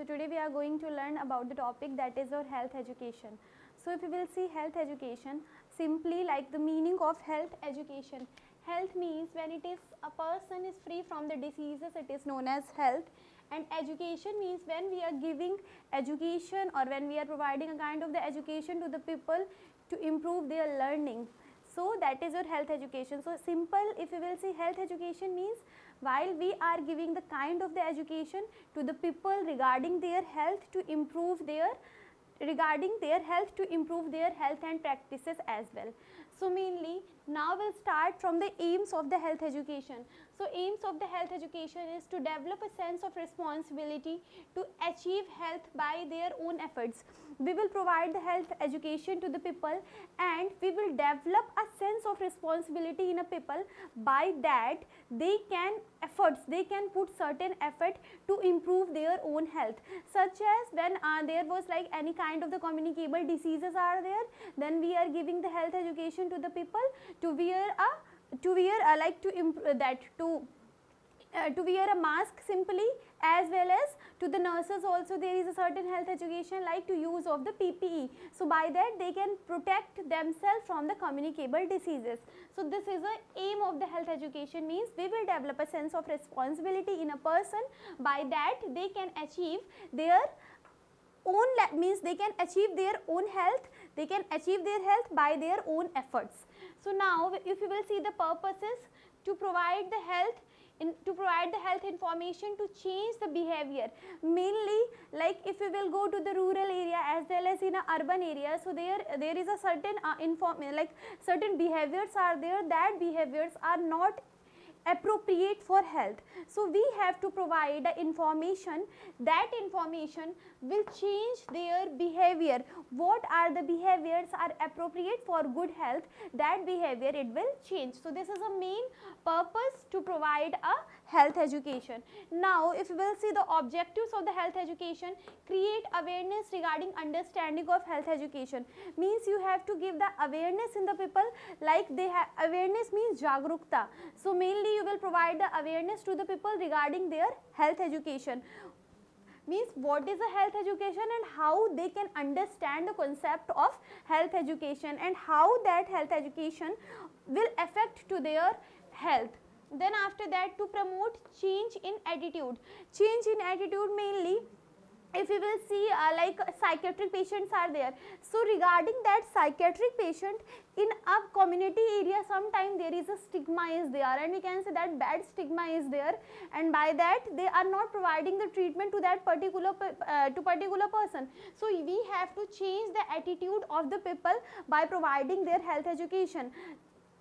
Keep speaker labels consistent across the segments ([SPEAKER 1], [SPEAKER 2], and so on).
[SPEAKER 1] So today we are going to learn about the topic that is our health education. So if we will see health education, simply like the meaning of health education. Health means when it is a person is free from the diseases, it is known as health. And education means when we are giving education or when we are providing a kind of the education to the people to improve their learning. So that is your health education. So simple, if you will see, health education means while we are giving the kind of the education to the people regarding their health to improve their health and practices as well. So mainly now we'll start from the aims of the health education. So aims of the health education is to develop a sense of responsibility to achieve health by their own efforts. We will provide the health education to the people and we will develop a sense of responsibility in a people. By that they can put certain effort to improve their own health, such as when there was like any kind of the communicable diseases are there, then we are giving the health education to the people to wear a mask simply, as well as to the nurses also there is a certain health education like to use of the PPE. So by that they can protect themselves from the communicable diseases. So this is the aim of the health education, means we will develop a sense of responsibility in a person. By that they can achieve their own health by their own efforts. So now if you will see the purposes to provide the health information to change the behavior, mainly like if we will go to the rural area as well as in a urban area, so there is a certain certain behaviors are there, that behaviors are not appropriate for health. So we have to provide the information, that information will change their behavior. What are the behaviors are appropriate for good health, that behavior it will change. So this is a main purpose to provide a health education. Now if you will see the objectives of the health education, create awareness regarding understanding of health education, means you have to give the awareness in the people, like they have awareness means jagrukta. So mainly you will provide the awareness to the people regarding their health education, means what is a health education and how they can understand the concept of health education and how that health education will affect to their health. Then after that, to promote change in attitude. Change in attitude mainly if you will see like psychiatric patients are there. So regarding that psychiatric patient in a community area, sometime there is a stigma is there, and we can say that bad stigma is there, and by that they are not providing the treatment to that particular person. So we have to change the attitude of the people by providing their health education,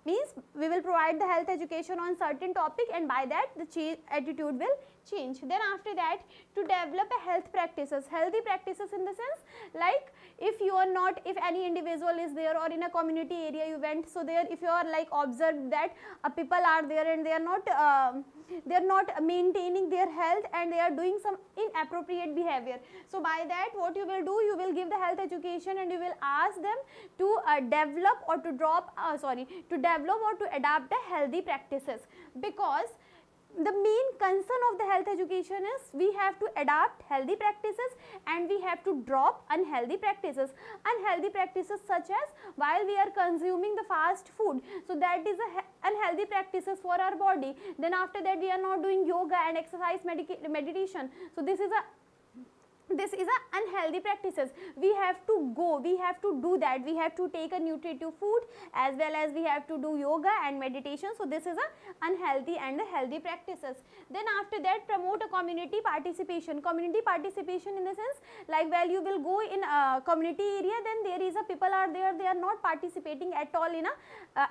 [SPEAKER 1] means we will provide the health education on certain topic and by that the attitude will change. Then after that, to develop a healthy practices in the sense like if any individual is there or in a community area you went, so there if you are like observed that people are there and they are not maintaining their health and they are doing some inappropriate behavior. So by that what you will do, you will give the health education and you will ask them to develop or to adapt the healthy practices, because the main concern of the health education is we have to adapt healthy practices and we have to drop unhealthy practices. Unhealthy practices such as while we are consuming the fast food, so that is a unhealthy practices for our body. Then after that we are not doing yoga and exercise meditation, so this is a unhealthy practices. We have to do that, we have to take a nutritive food as well as we have to do yoga and meditation. So this is a unhealthy and the healthy practices. Then after that, promote a community participation in the sense like while you will go in a community area, then there is a people are there, they are not participating at all in a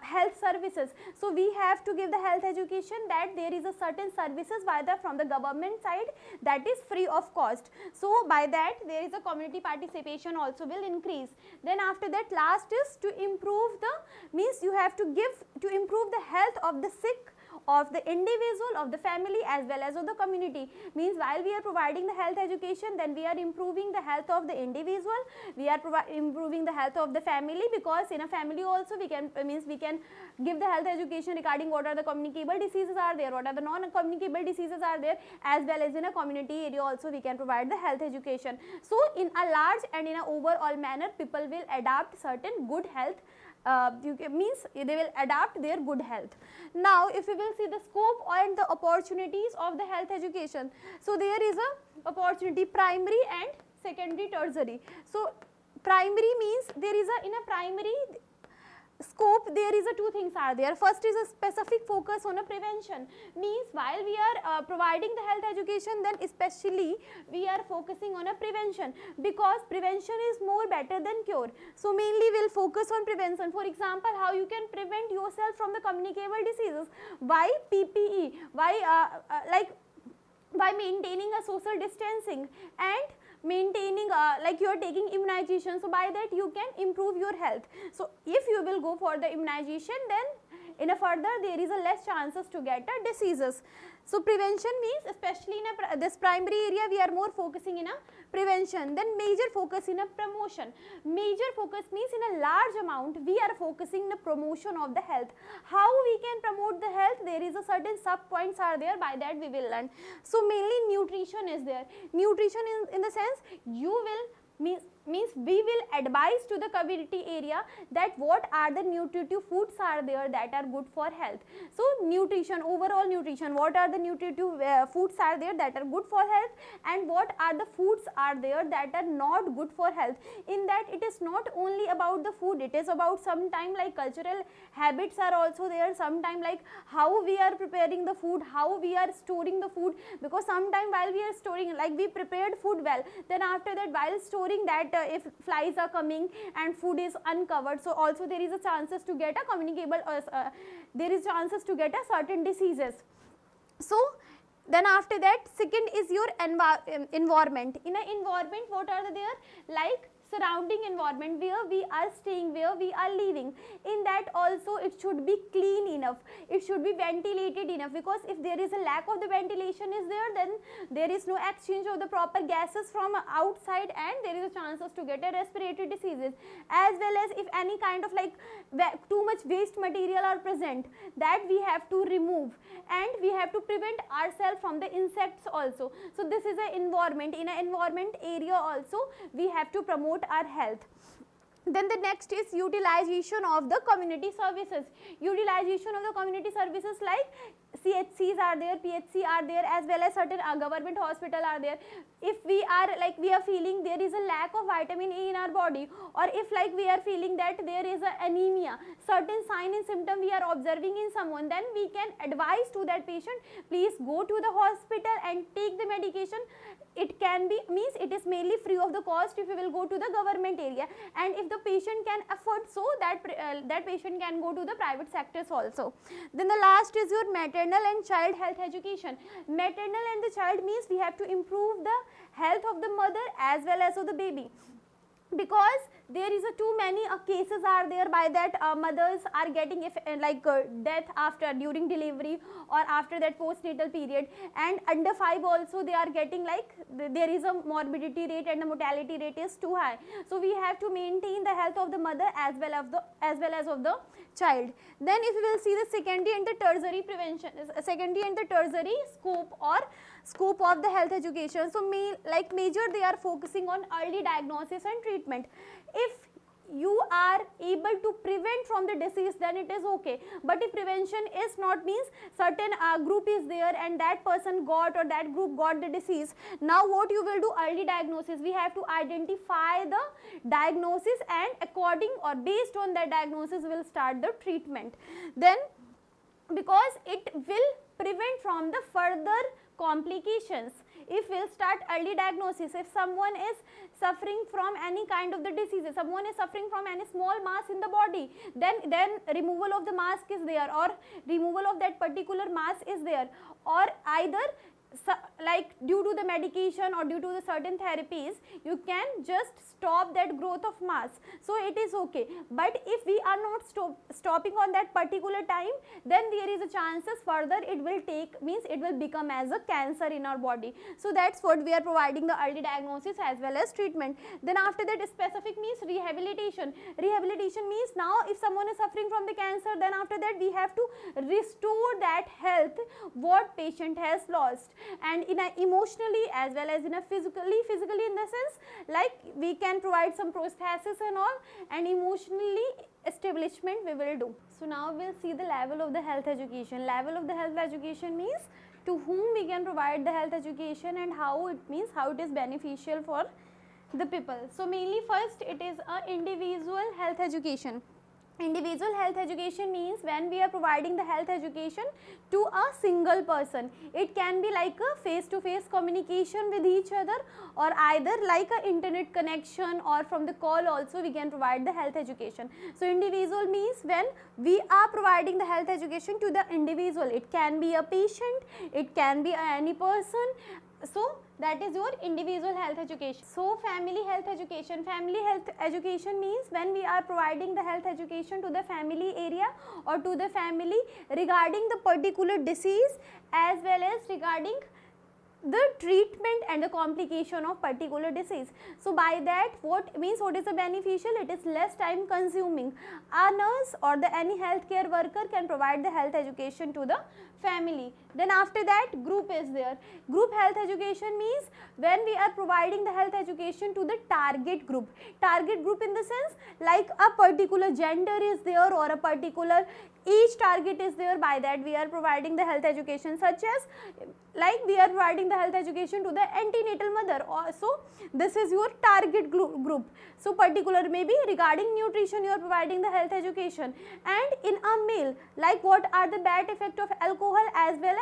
[SPEAKER 1] health services. So we have to give the health education that there is a certain services from the government side that is free of cost. So by that there is a community participation also will increase. Then after that, last is to improve the, means you have to give to improve the health of the sick, of the individual, of the family as well as of the community. Means while we are providing the health education, then we are improving the health of the individual, we are improving the health of the family, because in a family also we can we can give the health education regarding what are the communicable diseases are there, what are the non-communicable diseases are there, as well as in a community area also we can provide the health education. So in a large and in a overall manner, people will adopt certain good health, means they will adapt their good health. Now if we will see the scope and the opportunities of the health education, so there is a opportunity primary and secondary, tertiary. So primary means there is a, in a primary scope there is a two things are there. First is a specific focus on a prevention, means while we are providing the health education, then especially we are focusing on a prevention, because prevention is more better than cure. So mainly we will focus on prevention. For example, how you can prevent yourself from the communicable diseases, why PPE, why like by maintaining a social distancing and maintaining like you are taking immunization, so by that you can improve your health. So if you will go for the immunization, then in a further there is a less chances to get diseases. So prevention means especially in a this primary area we are more focusing in a prevention. Then major focus in a promotion. Major focus means in a large amount we are focusing the promotion of the health. How we can promote the health, there is a certain sub points are there, by that we will learn. So mainly nutrition is there. Nutrition in the sense you will means we will advise to the community area that what are the nutritive foods are there that are good for health. So nutrition, overall nutrition, what are the nutritive foods are there that are good for health, and what are the foods are there that are not good for health. In that it is not only about the food, it is about sometime like cultural habits are also there, sometime like how we are preparing the food, how we are storing the food, because sometime while we are storing, like we prepared food well, then after that while storing that if flies are coming and food is uncovered, so also there is a chances to get a communicable there is chances to get a certain diseases. So then after that, second is your environment. In an environment, what are there, like surrounding environment where we are staying, where we are living, in that also it should be clean enough, it should be ventilated enough, because if there is a lack of the ventilation is there, then there is no exchange of the proper gases from outside and there is a chances to get a respiratory diseases, as well as if any kind of like too much waste material are present, that we have to remove, and we have to prevent ourselves from the insects also. So this is an environment. In an environment area also we have to promote our health. Then the next is utilization of the community services. Utilization of the community services like CHCs are there, PHC are there, as well as certain government hospital are there. If we are like we are feeling there is a lack of vitamin A in our body, or if like we are feeling that there is a anemia, certain sign and symptom we are observing in someone, then we can advise to that patient, please go to the hospital and take the medication. It can be, means it is mainly free of the cost if you will go to the government area, and if the patient can afford, so that that patient can go to the private sectors also. Then the last is your maternal and child health education. Maternal and the child means we have to improve the health of the mother as well as of the baby, because there is a too many cases are there, by that mothers are getting death after during delivery or after that postnatal period, and under 5 also they are getting like there is a morbidity rate and the mortality rate is too high. So we have to maintain the health of the mother as well as of the child. Then if we will see the secondary and the tertiary prevention, secondary and the tertiary scope of the health education. So major they are focusing on early diagnosis and treatment. If you are able to prevent from the disease, then it is okay, but if prevention is not, means certain group is there and that person got or that group got the disease, now what you will do, early diagnosis, we have to identify the diagnosis and according or based on that diagnosis we will start the treatment. Then because it will prevent from the further complications, if we will start early diagnosis, if someone is suffering from any kind of the diseases, someone is suffering from any small mass in the body, then removal of the mask is there, or removal of that particular mass is there, or either like due to the medication or due to the certain therapies, you can just stop that growth of mass, so it is okay. But if we are not stopping on that particular time, then there is a chances further it will take, means it will become as a cancer in our body. So that's what we are providing the early diagnosis as well as treatment. Then after that, specific means rehabilitation. Rehabilitation means now if someone is suffering from the cancer, then after that we have to restore that health what patient has lost, and in a emotionally as well as in a physically in the sense like we can provide some prosthesis and all, and emotionally establishment we will do. So now we will see the level of the health education. Level of the health education means to whom we can provide the health education and how it means how it is beneficial for the people. So mainly first it is a individual health education. Individual health education means when we are providing the health education to a single person. It can be like a face-to-face communication with each other, or either like a internet connection, or from the call also we can provide the health education. So individual means when we are providing the health education to the individual. It can be a patient, it can be any person. So that is your individual health education. So family health education. Family health education means when we are providing the health education to the family area or to the family regarding the particular disease as well as regarding the treatment and the complication of particular disease. So by that what means, what is the beneficial? It is less time consuming. A nurse or the any healthcare worker can provide the health education to the family. Then after that group is there. Group health education means when we are providing the health education to the target group. Target group in the sense like a particular gender is there or a particular each target is there. By that we are providing the health education, such as like we are providing the health education to the antenatal mother. Also this is your target group. So particular maybe regarding nutrition you are providing the health education. And in a male, like what are the bad effect of alcohol as well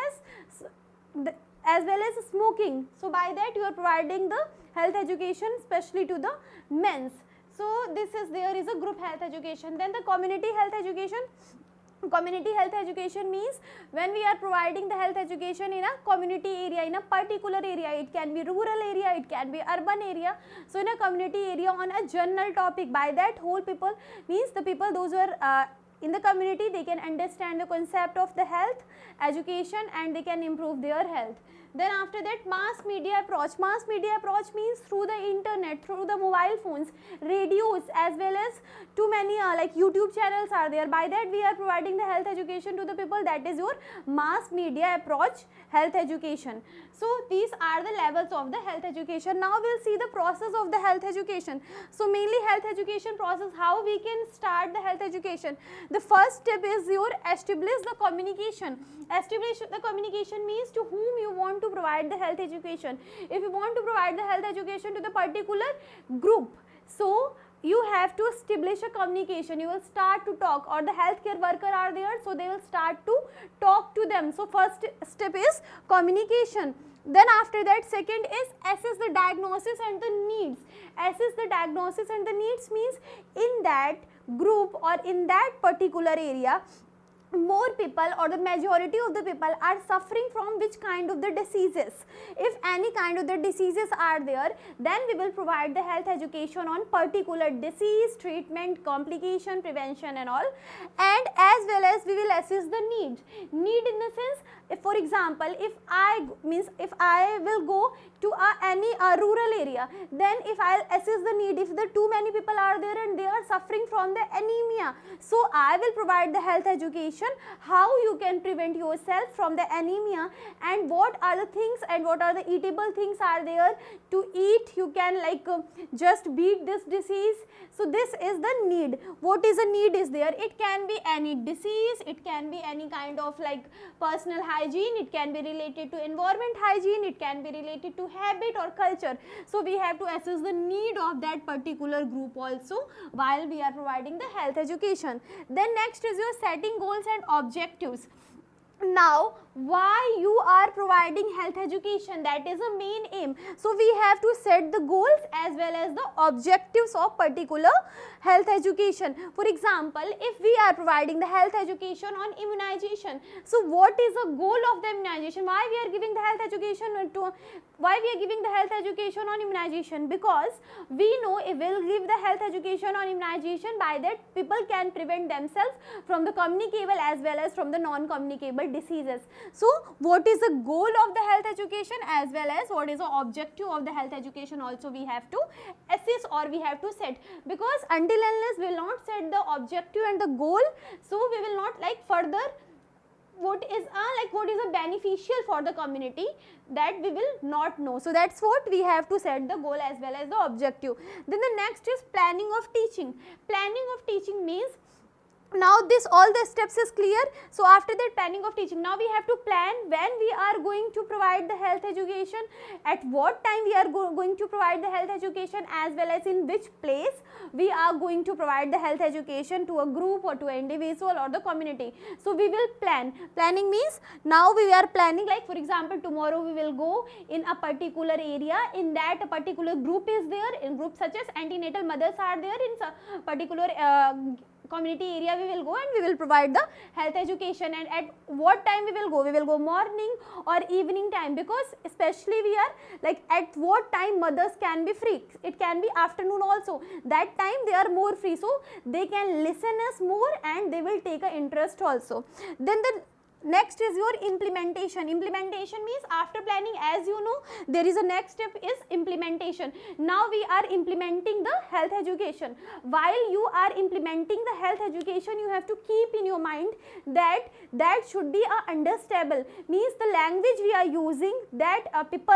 [SPEAKER 1] as smoking. So by that you are providing the health education especially to the men's. So this is, there is a group health education. Then the community health education. Community health education means when we are providing the health education in a community area, in a particular area. It can be rural area, it can be urban area. So in a community area on a general topic. By that whole people means the people those who are in the community, they can understand the concept of the health education and they can improve their health. Then after that mass media approach. Mass media approach means through the internet, through the mobile phones, radios as well as too many like YouTube channels are there. By that we are providing the health education to the people. That is your mass media approach health education. So these are the levels of the health education. Now we will see the process of the health education. So mainly health education process, how we can start the health education. The first step is your establish the communication. Establish the communication means to whom you want to provide the health education. If you want to provide the health education to the particular group, so you have to establish a communication. You will start to talk, or the healthcare worker are there, so they will start to talk to them. So first step is communication. Then after that second is assess the diagnosis and the needs. Assess the diagnosis and the needs means in that group or in that particular area more people or the majority of the people are suffering from which kind of the diseases. If any kind of the diseases are there, then we will provide the health education on particular disease, treatment, complication, prevention and all. And as well as we will assess the need. Need in the sense, if for example, if I will go to any rural area, then if I will assess the need, if the too many people are there and they are suffering from the anemia, so I will provide the health education how you can prevent yourself from the anemia and what are the things and what are the eatable things are there to eat. You can like just beat this disease. So this is the need. What is a need is there? It can be any disease, it can be any kind of like personal hygiene, it can be related to environment hygiene, it can be related to habit or culture. So we have to assess the need of that particular group also while we are providing the health education. Then next is your setting goals and objectives. Now why you are providing health education, that is a main aim. So we have to set the goals as well as the objectives of particular health education. For example, if we are providing the health education on immunization, so what is the goal of the immunization? Why we are giving the health education to, why we are giving the health education on immunization? Because we know if we will give the health education on immunization, by that people can prevent themselves from the communicable as well as from the non-communicable diseases. So what is the goal of the health education as well as what is the objective of the health education also we have to assess or we have to set, because until unless we will not set the objective and the goal, so we will not like further what is a beneficial for the community, that we will not know. So that's what we have to set the goal as well as the objective. Then the next is planning of teaching. Planning of teaching means, now this all the steps is clear. So after that planning of teaching, now we have to plan when we are going to provide the health education, at what time we are going to provide the health education, as well as in which place we are going to provide the health education to a group or to an individual or the community. So we will plan. Planning means now we are planning, like for example tomorrow we will go in a particular area, in that a particular group is there, in group such as antenatal mothers are there, in particular community area we will go and we will provide the health education. And at what time we will go morning or evening time, because especially we are like at what time mothers can be free, it can be afternoon also, that time they are more free, so they can listen us more and they will take an interest also. Then the next is your implementation. Implementation means after planning, as you know, there is a next step is implementation. Now we are implementing the health education. While you are implementing the health education, you have to keep in your mind that should be understandable, means the language we are using, that people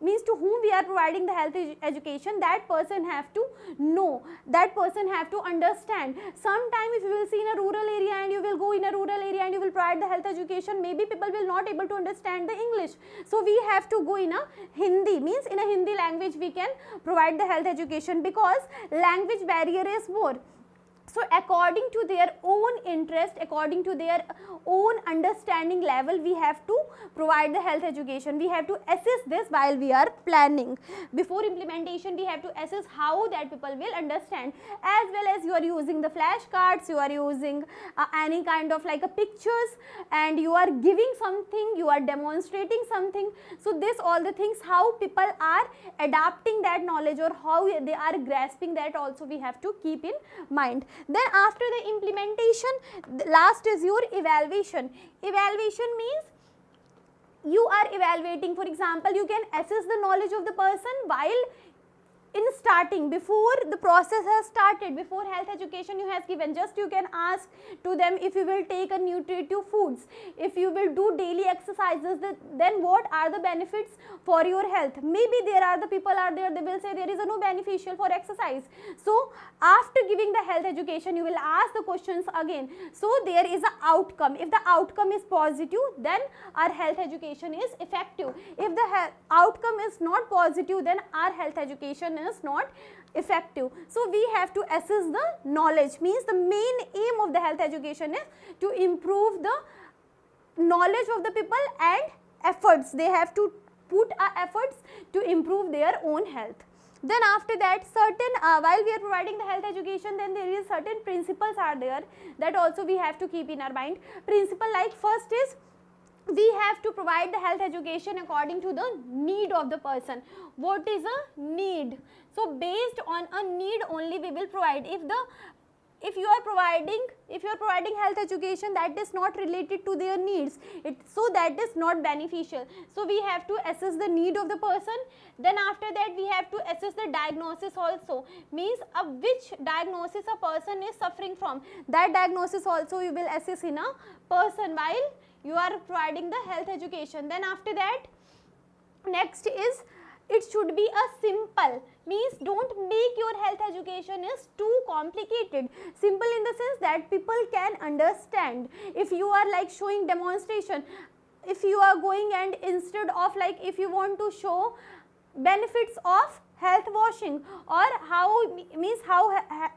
[SPEAKER 1] means to whom we are providing the health education, that person have to know, that person have to understand. Sometime if you will see in a rural area and you will go in a rural area and you will provide the health education, maybe people will not able to understand the English. So we have to go in a Hindi, means in a Hindi language we can provide the health education, because language barrier is more. So according to their own interest, according to their own understanding level, we have to provide the health education. We have to assess this while we are planning. Before implementation, we have to assess how that people will understand, as well as you are using the flashcards, you are using any kind of like a pictures, and you are giving something, you are demonstrating something. So this all the things, how people are adapting that knowledge or how they are grasping that also we have to keep in mind. Then after the implementation, last is your evaluation. Evaluation means you are evaluating. For example, you can assess the knowledge of the person while in starting, before the process has started, before health education you has given, just you can ask to them if you will take a nutritive foods, if you will do daily exercises, then what are the benefits for your health. Maybe there are the people are there, they will say there is no beneficial for exercise. So after giving the health education, you will ask the questions again. So there is an outcome. If the outcome is positive, then our health education is effective. If the outcome is not positive, then our health education is not effective. So we have to assess the knowledge, means the main aim of the health education is to improve the knowledge of the people and efforts. They have to put efforts to improve their own health. Then after that, certain while we are providing the health education, then there is certain principles are there, that also we have to keep in our mind. Principle like first is, we have to provide the health education according to the need of the person. What is a need? So based on a need only we will provide. If you are providing health education that is not related to their needs, so that is not beneficial. So we have to assess the need of the person. Then after that we have to assess the diagnosis also, means which diagnosis a person is suffering from. That diagnosis also you will assess in a person while you are providing the health education. Then after that, next is, it should be a simple, means don't make your health education is too complicated. Simple in the sense that people can understand. If you are like showing demonstration, if you are going and instead of like if you want to show benefits of health washing, or how means how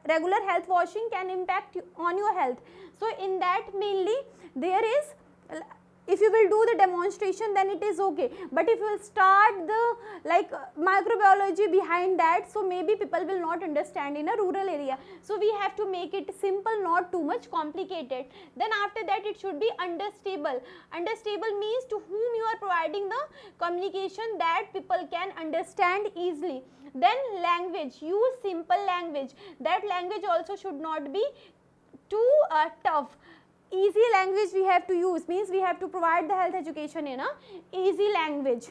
[SPEAKER 1] regular health washing can impact on your health. So in that mainly there is, if you will do the demonstration, then it is okay, but if you will start the like microbiology behind that, so maybe people will not understand in a rural area. So we have to make it simple, not too much complicated. Then after that it should be understandable. Understandable means to whom you are providing the communication that people can understand easily. Then language, use simple language. That language also should not be too tough. Easy language we have to use, means we have to provide the health education in a easy language.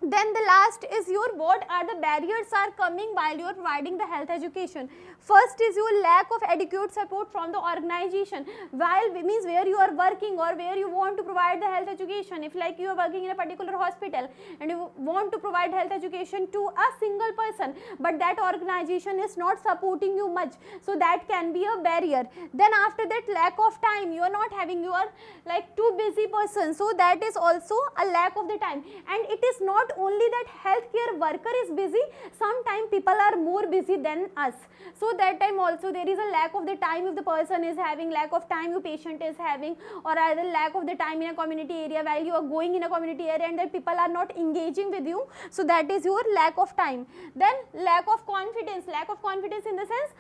[SPEAKER 1] Then the last is your what are the barriers are coming while you are providing the health education. First is your lack of adequate support from the organization, while means where you are working or where you want to provide the health education. If like you are working in a particular hospital and you want to provide health education to a single person, but that organization is not supporting you much, so that can be a barrier. Then after that, lack of time, you are not having, you are like too busy person, so that is also a lack of the time. And it is not only that healthcare worker is busy, sometimes people are more busy than us, so that time also there is a lack of the time. If the person is having lack of time, your patient is having, or either lack of the time in a community area while you are going in a community area and that people are not engaging with you, so that is your lack of time. Then lack of confidence in the sense,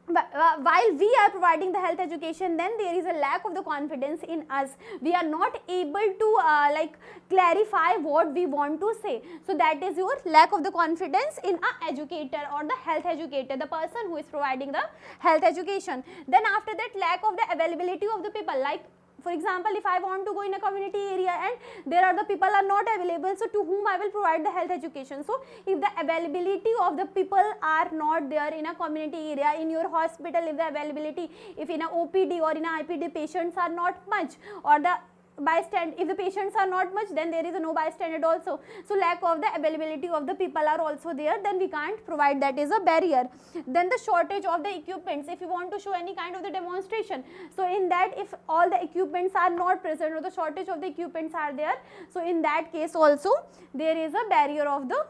[SPEAKER 1] while we are providing the health education, then there is a lack of the confidence in us. We are not able to like clarify what we want to say, so that is your lack of the confidence in a educator or the health educator, the person who is providing the health education. Then after that, lack of the availability of the people. Like for example, if I want to go in a community area and there are the people are not available, so to whom I will provide the health education. So if the availability of the people are not there in a community area, in your hospital, if the availability, if in a OPD or in a IPD patients are not much, or the bystand, if the patients are not much, then there is a no bystander also. So lack of the availability of the people are also there, then we can't provide, that is a barrier. Then the shortage of the equipments, if you want to show any kind of the demonstration, so in that if all the equipments are not present or the shortage of the equipments are there, so in that case also there is a barrier of the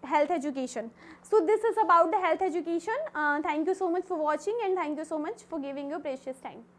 [SPEAKER 1] health education. So this is about the health education. Thank you so much for watching and thank you so much for giving your precious time.